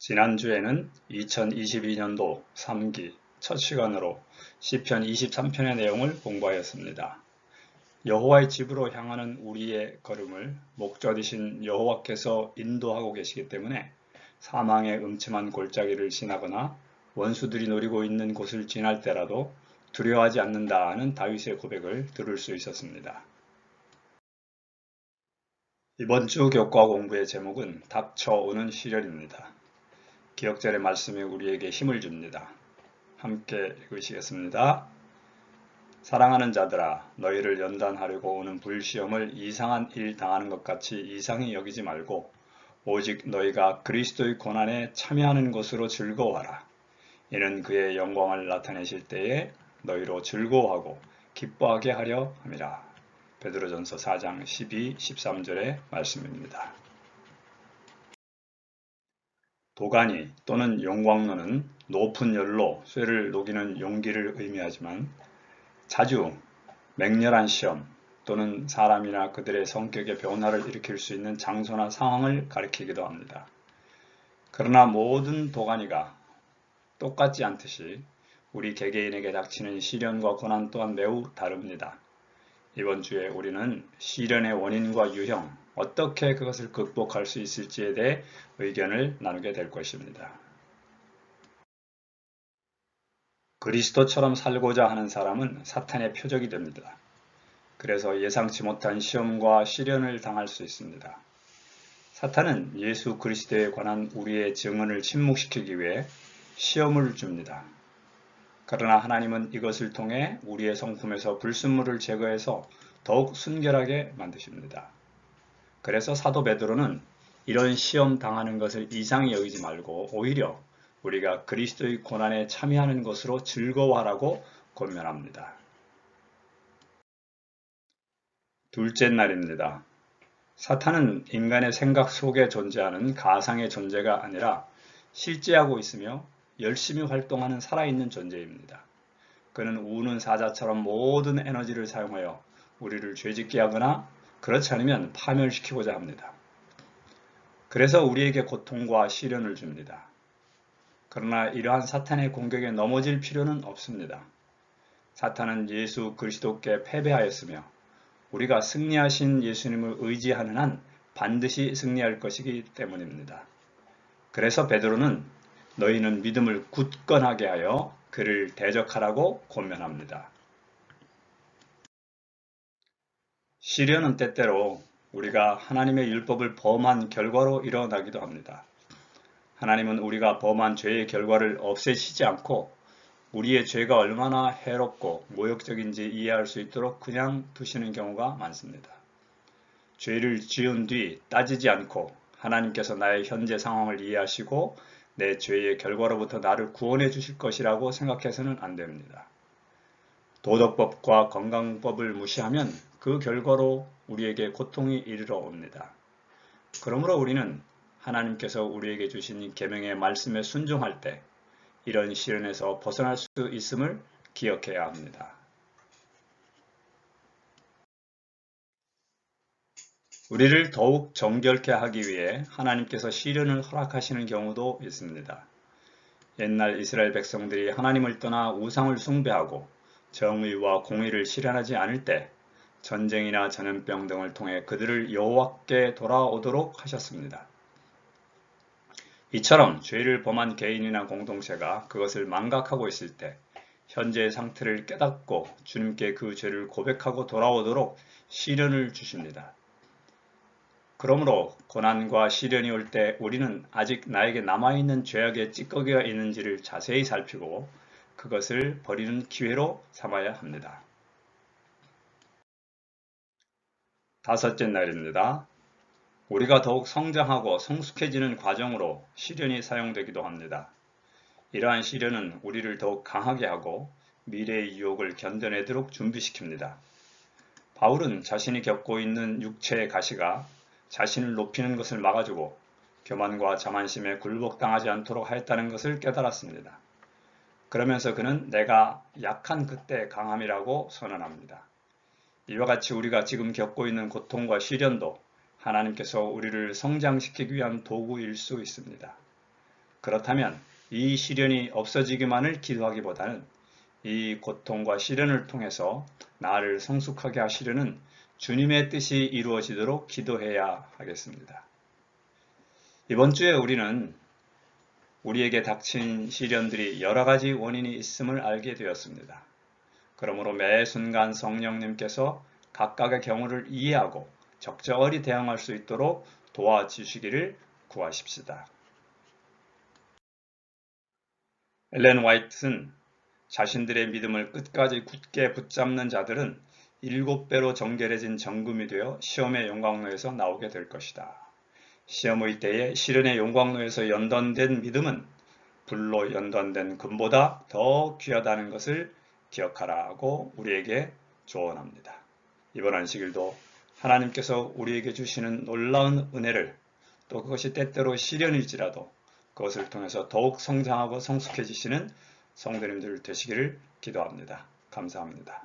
지난주에는 2022년도 3기 첫 시간으로 시편 23편의 내용을 공부하였습니다. 여호와의 집으로 향하는 우리의 걸음을 목자이신 여호와께서 인도하고 계시기 때문에 사망의 음침한 골짜기를 지나거나 원수들이 노리고 있는 곳을 지날 때라도 두려워하지 않는다는 다윗의 고백을 들을 수 있었습니다. 이번 주 교과 공부의 제목은 닥쳐오는 시련입니다. 기억절의 말씀이 우리에게 힘을 줍니다. 함께 읽으시겠습니다. 사랑하는 자들아, 너희를 연단하려고 오는 불시험을 이상한 일 당하는 것 같이 이상히 여기지 말고 오직 너희가 그리스도의 고난에 참여하는 것으로 즐거워하라. 이는 그의 영광을 나타내실 때에 너희로 즐거워하고 기뻐하게 하려 함이라. 베드로전서 4장 12, 13절의 말씀입니다. 도가니 또는 용광로는 높은 열로 쇠를 녹이는 용기를 의미하지만 자주 맹렬한 시험 또는 사람이나 그들의 성격의 변화를 일으킬 수 있는 장소나 상황을 가리키기도 합니다. 그러나 모든 도가니가 똑같지 않듯이 우리 개개인에게 닥치는 시련과 고난 또한 매우 다릅니다. 이번 주에 우리는 시련의 원인과 유형, 어떻게 그것을 극복할 수 있을지에 대해 의견을 나누게 될 것입니다. 그리스도처럼 살고자 하는 사람은 사탄의 표적이 됩니다. 그래서 예상치 못한 시험과 시련을 당할 수 있습니다. 사탄은 예수 그리스도에 관한 우리의 증언을 침묵시키기 위해 시험을 줍니다. 그러나 하나님은 이것을 통해 우리의 성품에서 불순물을 제거해서 더욱 순결하게 만드십니다. 그래서 사도 베드로는 이런 시험 당하는 것을 이상히 여기지 말고 오히려 우리가 그리스도의 고난에 참여하는 것으로 즐거워하라고 권면합니다. 둘째 날입니다. 사탄은 인간의 생각 속에 존재하는 가상의 존재가 아니라 실제하고 있으며 열심히 활동하는 살아있는 존재입니다. 그는 우는 사자처럼 모든 에너지를 사용하여 우리를 죄짓게 하거나 그렇지 않으면 파멸시키고자 합니다. 그래서 우리에게 고통과 시련을 줍니다. 그러나 이러한 사탄의 공격에 넘어질 필요는 없습니다. 사탄은 예수 그리스도께 패배하였으며 우리가 승리하신 예수님을 의지하는 한 반드시 승리할 것이기 때문입니다. 그래서 베드로는 너희는 믿음을 굳건하게 하여 그를 대적하라고 권면합니다. 시련은 때때로 우리가 하나님의 율법을 범한 결과로 일어나기도 합니다. 하나님은 우리가 범한 죄의 결과를 없애시지 않고 우리의 죄가 얼마나 해롭고 모욕적인지 이해할 수 있도록 그냥 두시는 경우가 많습니다. 죄를 지은 뒤 따지지 않고 하나님께서 나의 현재 상황을 이해하시고 내 죄의 결과로부터 나를 구원해 주실 것이라고 생각해서는 안 됩니다. 도덕법과 건강법을 무시하면 그 결과로 우리에게 고통이 이르러 옵니다. 그러므로 우리는 하나님께서 우리에게 주신 계명의 말씀에 순종할 때 이런 시련에서 벗어날 수 있음을 기억해야 합니다. 우리를 더욱 정결케 하기 위해 하나님께서 시련을 허락하시는 경우도 있습니다. 옛날 이스라엘 백성들이 하나님을 떠나 우상을 숭배하고 정의와 공의를 실현하지 않을 때 전쟁이나 전염병 등을 통해 그들을 여호와께 돌아오도록 하셨습니다. 이처럼 죄를 범한 개인이나 공동체가 그것을 망각하고 있을 때 현재의 상태를 깨닫고 주님께 그 죄를 고백하고 돌아오도록 시련을 주십니다. 그러므로 고난과 시련이 올 때 우리는 아직 나에게 남아있는 죄악의 찌꺼기가 있는지를 자세히 살피고 그것을 버리는 기회로 삼아야 합니다. 다섯째 날입니다. 우리가 더욱 성장하고 성숙해지는 과정으로 시련이 사용되기도 합니다. 이러한 시련은 우리를 더욱 강하게 하고 미래의 유혹을 견뎌내도록 준비시킵니다. 바울은 자신이 겪고 있는 육체의 가시가 자신을 높이는 것을 막아주고 교만과 자만심에 굴복당하지 않도록 하였다는 것을 깨달았습니다. 그러면서 그는 내가 약한 그때 강함이라고 선언합니다. 이와 같이 우리가 지금 겪고 있는 고통과 시련도 하나님께서 우리를 성장시키기 위한 도구일 수 있습니다. 그렇다면 이 시련이 없어지기만을 기도하기보다는 이 고통과 시련을 통해서 나를 성숙하게 하시려는 주님의 뜻이 이루어지도록 기도해야 하겠습니다. 이번 주에 우리는 우리에게 닥친 시련들이 여러 가지 원인이 있음을 알게 되었습니다. 그러므로 매 순간 성령님께서 각각의 경우를 이해하고 적절히 대응할 수 있도록 도와주시기를 구하십시다. 엘렌 화이트는 자신들의 믿음을 끝까지 굳게 붙잡는 자들은 7배로 정결해진 정금이 되어 시험의 용광로에서 나오게 될 것이다. 시험의 때에 시련의 용광로에서 연단된 믿음은 불로 연단된 금보다 더 귀하다는 것을 기억하라고 우리에게 조언합니다. 이번 안식일도 하나님께서 우리에게 주시는 놀라운 은혜를 또 그것이 때때로 시련일지라도 그것을 통해서 더욱 성장하고 성숙해지시는 성도님들 되시기를 기도합니다. 감사합니다.